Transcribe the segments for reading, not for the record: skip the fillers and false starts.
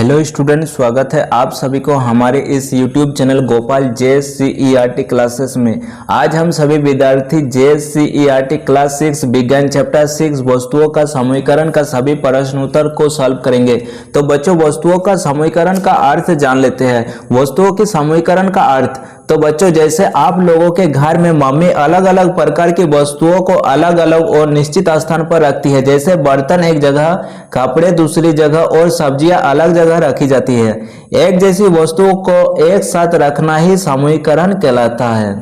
Hello student, स्वागत है आप सभी को हमारे इस YouTube channel Gopal JCERT classes में। आज हम सभी विद्यार्थी JCERT क्लास 6 विज्ञान चैप्टर 6 वस्तुओं का समूहीकरण का सभी प्रश्न उत्तर को सॉल्व करेंगे। तो बच्चों, वस्तुओं का समूहीकरण का अर्थ जान लेते हैं। वस्तुओं के समूहीकरण का अर्थ, तो बच्चों जैसे आप लोगों के घर में मम्मी अलग अलग प्रकार की वस्तुओं को अलग अलग और निश्चित स्थान पर रखती है। जैसे बर्तन एक जगह, कपड़े दूसरी जगह और सब्जियां अलग जगह रखी जाती है। एक जैसी वस्तुओं को एक साथ रखना ही समूहीकरण कहलाता है।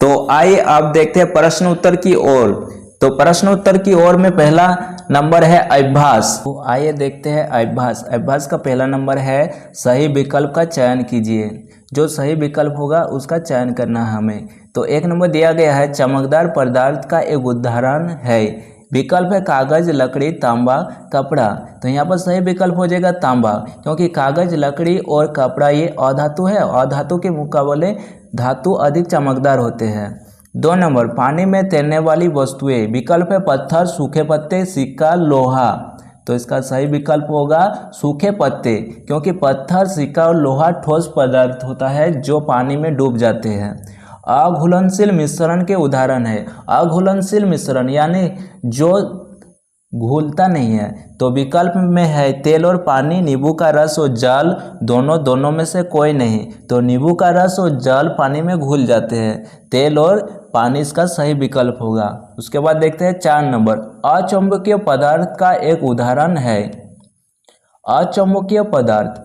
तो आइए अब देखते हैं प्रश्न उत्तर की ओर। तो प्रश्न उत्तर की ओर में पहला नंबर है अभ्यास। तो आइए देखते हैं अभ्यास। अभ्यास का पहला नंबर है सही विकल्प का चयन कीजिए। जो सही विकल्प होगा उसका चयन करना है हमें। तो एक नंबर दिया गया है चमकदार पदार्थ का एक उदाहरण है। विकल्प है कागज, लकड़ी, तांबा, कपड़ा। तो यहाँ पर सही विकल्प हो जाएगा तांबा, क्योंकि कागज, लकड़ी और कपड़ा ये अधातु है। अधातु के मुकाबले धातु अधिक चमकदार होते हैं। 2 नंबर पानी में तैरने वाली वस्तुएं। विकल्प है पत्थर, सूखे पत्ते, सिक्का, लोहा। तो इसका सही विकल्प होगा सूखे पत्ते, क्योंकि पत्थर, सिक्का और लोहा ठोस पदार्थ होता है जो पानी में डूब जाते हैं। अघुलनशील मिश्रण के उदाहरण है। अघुलनशील मिश्रण यानी जो घुलता नहीं है। तो विकल्प में है तेल और पानी, नींबू का रस और जल, दोनों में से कोई नहीं। तो नींबू का रस और जल पानी में घुल जाते हैं। तेल और पानी इसका सही विकल्प होगा। उसके बाद देखते हैं 4 नंबर अचुंबकीय पदार्थ का एक उदाहरण है। अचुंबकीय पदार्थ,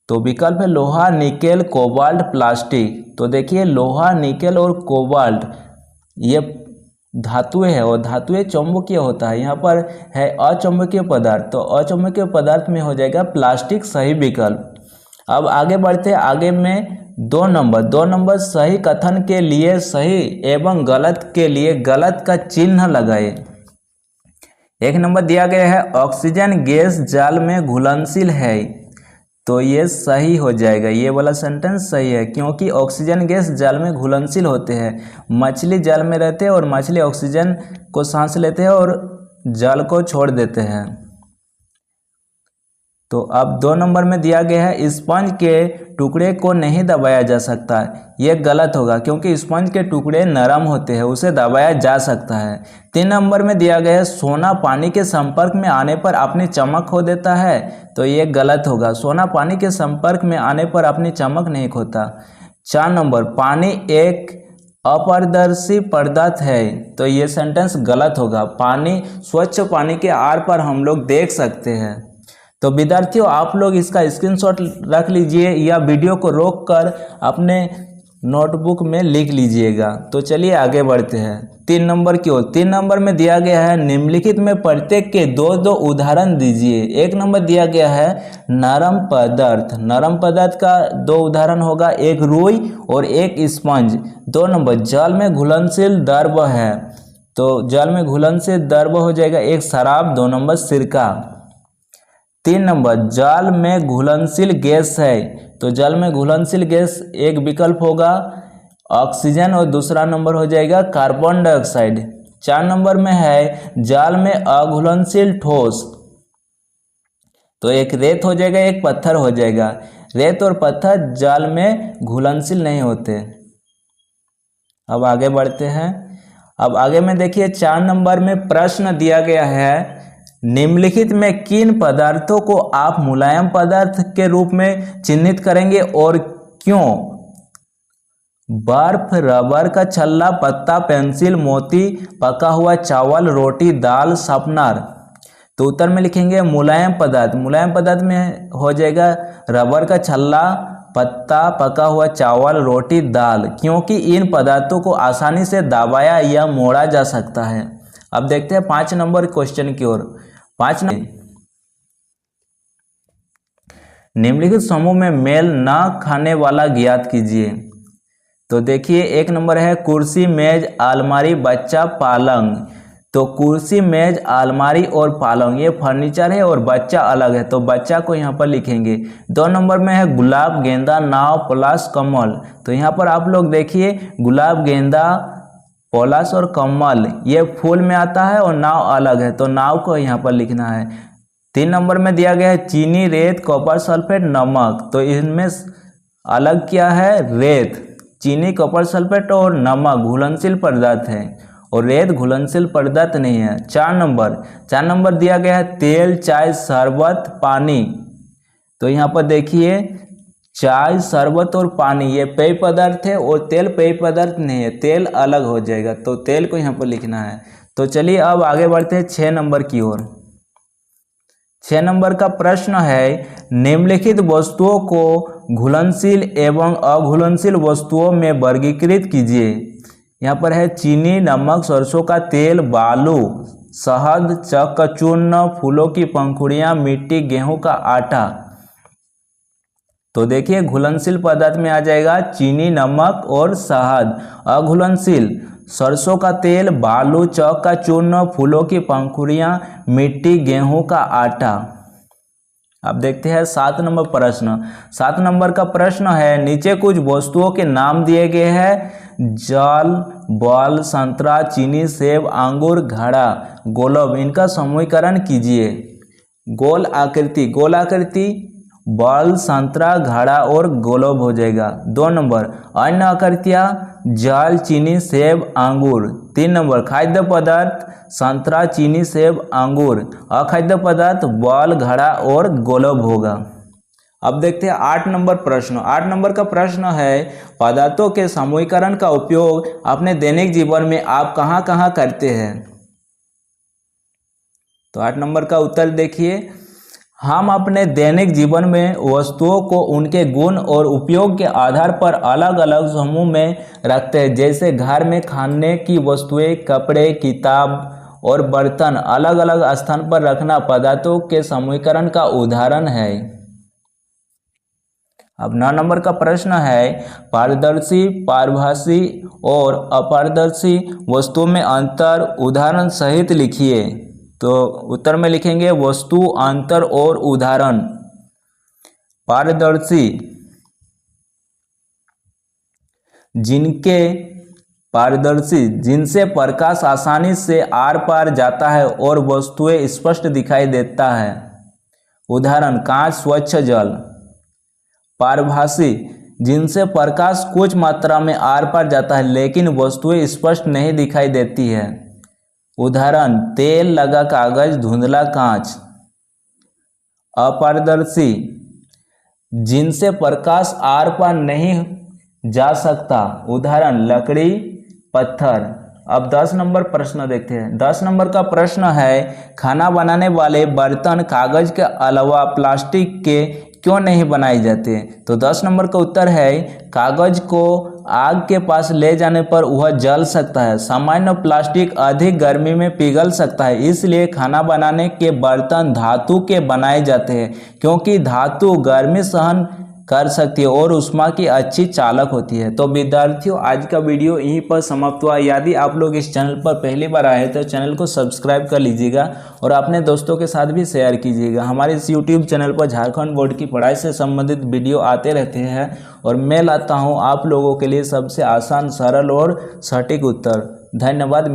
तो विकल्प है लोहा, निकेल, कोबाल्ट, प्लास्टिक। तो देखिए लोहा, निकेल और कोबाल्ट ये धातुएं है और धातुएं चुंबकीय होता है। यहाँ पर है अचुंबकीय पदार्थ, तो अचुंबकीय पदार्थ में हो जाएगा प्लास्टिक सही विकल्प। अब आगे बढ़ते हैं। आगे में 2 नंबर सही कथन के लिए सही एवं गलत के लिए गलत का चिन्ह लगाए। 1 नंबर दिया गया है ऑक्सीजन गैस जल में घुलनशील है। तो ये सही हो जाएगा, ये वाला सेंटेंस सही है, क्योंकि ऑक्सीजन गैस जल में घुलनशील होते हैं। मछली जल में रहते हैं और मछली ऑक्सीजन को सांस लेते हैं और जल को छोड़ देते हैं। तो अब 2 नंबर में दिया गया है स्पंज के टुकड़े को नहीं दबाया जा सकता। ये गलत होगा, क्योंकि स्पंज के टुकड़े नरम होते हैं, उसे दबाया जा सकता है। 3 नंबर में दिया गया है सोना पानी के संपर्क में आने पर अपनी चमक खो देता है। तो ये गलत होगा, सोना पानी के संपर्क में आने पर अपनी चमक नहीं खोता। 4 नंबर पानी एक अपारदर्शी पदार्थ है। तो ये सेंटेंस गलत होगा, पानी स्वच्छ पानी के आर पर हम लोग देख सकते हैं। तो विद्यार्थियों, आप लोग इसका स्क्रीनशॉट रख लीजिए या वीडियो को रोककर अपने नोटबुक में लिख लीजिएगा। तो चलिए आगे बढ़ते हैं 3 नंबर की ओर। 3 नंबर में दिया गया है निम्नलिखित में प्रत्येक के 2 उदाहरण दीजिए। 1 नंबर दिया गया है नरम पदार्थ। नरम पदार्थ का 2 उदाहरण होगा, एक रुई और एक स्पंज। 2 नंबर जल में घुलनशील द्रव है। तो जल में घुलनशील द्रव हो जाएगा एक शराब। 2 नंबर सिरका। 3 नंबर जल में घुलनशील गैस है। तो जल में घुलनशील गैस एक विकल्प होगा ऑक्सीजन और दूसरा नंबर हो जाएगा कार्बन डाइऑक्साइड। 4 नंबर में है जल में अघुलनशील ठोस। तो एक रेत हो जाएगा, एक पत्थर हो जाएगा। रेत और पत्थर जल में घुलनशील नहीं होते। अब आगे बढ़ते हैं। अब आगे में देखिए 4 नंबर में प्रश्न दिया गया है निम्नलिखित में किन पदार्थों को आप मुलायम पदार्थ के रूप में चिन्हित करेंगे और क्यों? बर्फ, रबर का छल्ला, पत्ता, पेंसिल, मोती, पका हुआ चावल, रोटी, दाल, शार्पनर। तो उत्तर में लिखेंगे मुलायम पदार्थ। मुलायम पदार्थ में हो जाएगा रबर का छल्ला, पत्ता, पका हुआ चावल, रोटी, दाल, क्योंकि इन पदार्थों को आसानी से दबाया या मोड़ा जा सकता है। अब देखते हैं 5 नंबर क्वेश्चन की ओर। 5 नंबर निम्नलिखित समूह में मेल न खाने वाला ज्ञात कीजिए। तो देखिए 1 नंबर है कुर्सी, मेज, अलमारी, बच्चा, पलंग। तो कुर्सी, मेज, अलमारी और पलंग ये फर्नीचर है और बच्चा अलग है, तो बच्चा को यहाँ पर लिखेंगे। 2 नंबर में है गुलाब, गेंदा, नाव, पलाश, कमल। तो यहाँ पर आप लोग देखिए गुलाब, गेंदा, पलाश और कमल ये फूल में आता है और नाव अलग है, तो नाव को यहाँ पर लिखना है। 3 नंबर में दिया गया है चीनी, रेत, कॉपर सल्फेट, नमक। तो इनमें अलग क्या है? रेत। चीनी, कॉपर सल्फेट और नमक घुलनशील पदार्थ है और रेत घुलनशील पदार्थ नहीं है। 4 नंबर दिया गया है तेल, चाय, शरबत, पानी। तो यहाँ पर देखिए चाय, शरबत और पानी ये पेय पदार्थ है और तेल पेय पदार्थ नहीं है, तेल अलग हो जाएगा, तो तेल को यहाँ पर लिखना है। तो चलिए अब आगे बढ़ते हैं 6 नंबर की ओर। 6 नंबर का प्रश्न है निम्नलिखित वस्तुओं को घुलनशील एवं अघुलनशील वस्तुओं में वर्गीकृत कीजिए। यहाँ पर है चीनी, नमक, सरसों का तेल, बालू, शहद, चक्कचूर्ण, फूलों की पंखुड़ियाँ, मिट्टी, गेहूं का आटा। तो देखिए घुलनशील पदार्थ में आ जाएगा चीनी, नमक और शहद। अघुलनशील सरसों का तेल, बालू, चौक का चूर्ण, फूलों की पंखुड़ियां, मिट्टी, गेहूं का आटा। अब देखते हैं 7 नंबर प्रश्न। 7 नंबर का प्रश्न है नीचे कुछ वस्तुओं के नाम दिए गए हैं जल, बल, संतरा, चीनी, सेब, अंगूर, घड़ा, गोलब। इनका समूहीकरण कीजिए। गोल आकृति बल, संतरा, घड़ा और गोलब हो जाएगा। 2 नंबर अन्य आकृतियाँ जल, चीनी, सेब, अंगूर। 3 नंबर खाद्य पदार्थ संतरा, चीनी, सेब, अंगूर। अखाद्य पदार्थ बल, घड़ा और गोलब होगा। अब देखते हैं 8 नंबर प्रश्न। 8 नंबर का प्रश्न है पदार्थों के समूहीकरण का उपयोग अपने दैनिक जीवन में आप कहाँ कहाँ करते हैं? तो 8 नंबर का उत्तर देखिए हम अपने दैनिक जीवन में वस्तुओं को उनके गुण और उपयोग के आधार पर अलग अलग समूह में रखते हैं। जैसे घर में खाने की वस्तुएं, कपड़े, किताब और बर्तन अलग अलग स्थान पर रखना पदार्थों के समूहीकरण का उदाहरण है। अब 9 नंबर का प्रश्न है पारदर्शी, पारभासी और अपारदर्शी वस्तुओं में अंतर उदाहरण सहित लिखिए। तो उत्तर में लिखेंगे वस्तु, अंतर और उदाहरण। पारदर्शी जिनसे प्रकाश आसानी से आर पार जाता है और वस्तुएं स्पष्ट दिखाई देता है। उदाहरण कांच, स्वच्छ जल। पारभासी जिनसे प्रकाश कुछ मात्रा में आर पार जाता है लेकिन वस्तुएं स्पष्ट नहीं दिखाई देती है। उदाहरण तेल लगा कागज, धुंधला कांच। अपारदर्शी जिनसे प्रकाश आर पार नहीं जा सकता। उदाहरण लकड़ी, पत्थर। अब 10 नंबर प्रश्न देखते हैं। 10 नंबर का प्रश्न है खाना बनाने वाले बर्तन कागज के अलावा प्लास्टिक के क्यों नहीं बनाए जाते? तो 10 नंबर का उत्तर है कागज को आग के पास ले जाने पर वह जल सकता है। सामान्य प्लास्टिक अधिक गर्मी में पिघल सकता है, इसलिए खाना बनाने के बर्तन धातु के बनाए जाते हैं क्योंकि धातु गर्मी सहन कर सकती है और ऊष्मा की अच्छी चालक होती है। तो विद्यार्थियों आज का वीडियो यहीं पर समाप्त हुआ। यदि आप लोग इस चैनल पर पहली बार आए तो चैनल को सब्सक्राइब कर लीजिएगा और अपने दोस्तों के साथ भी शेयर कीजिएगा। हमारे इस यूट्यूब चैनल पर झारखंड बोर्ड की पढ़ाई से संबंधित वीडियो आते रहते हैं और मैं लाता हूँ आप लोगों के लिए सबसे आसान, सरल और सटीक उत्तर। धन्यवाद।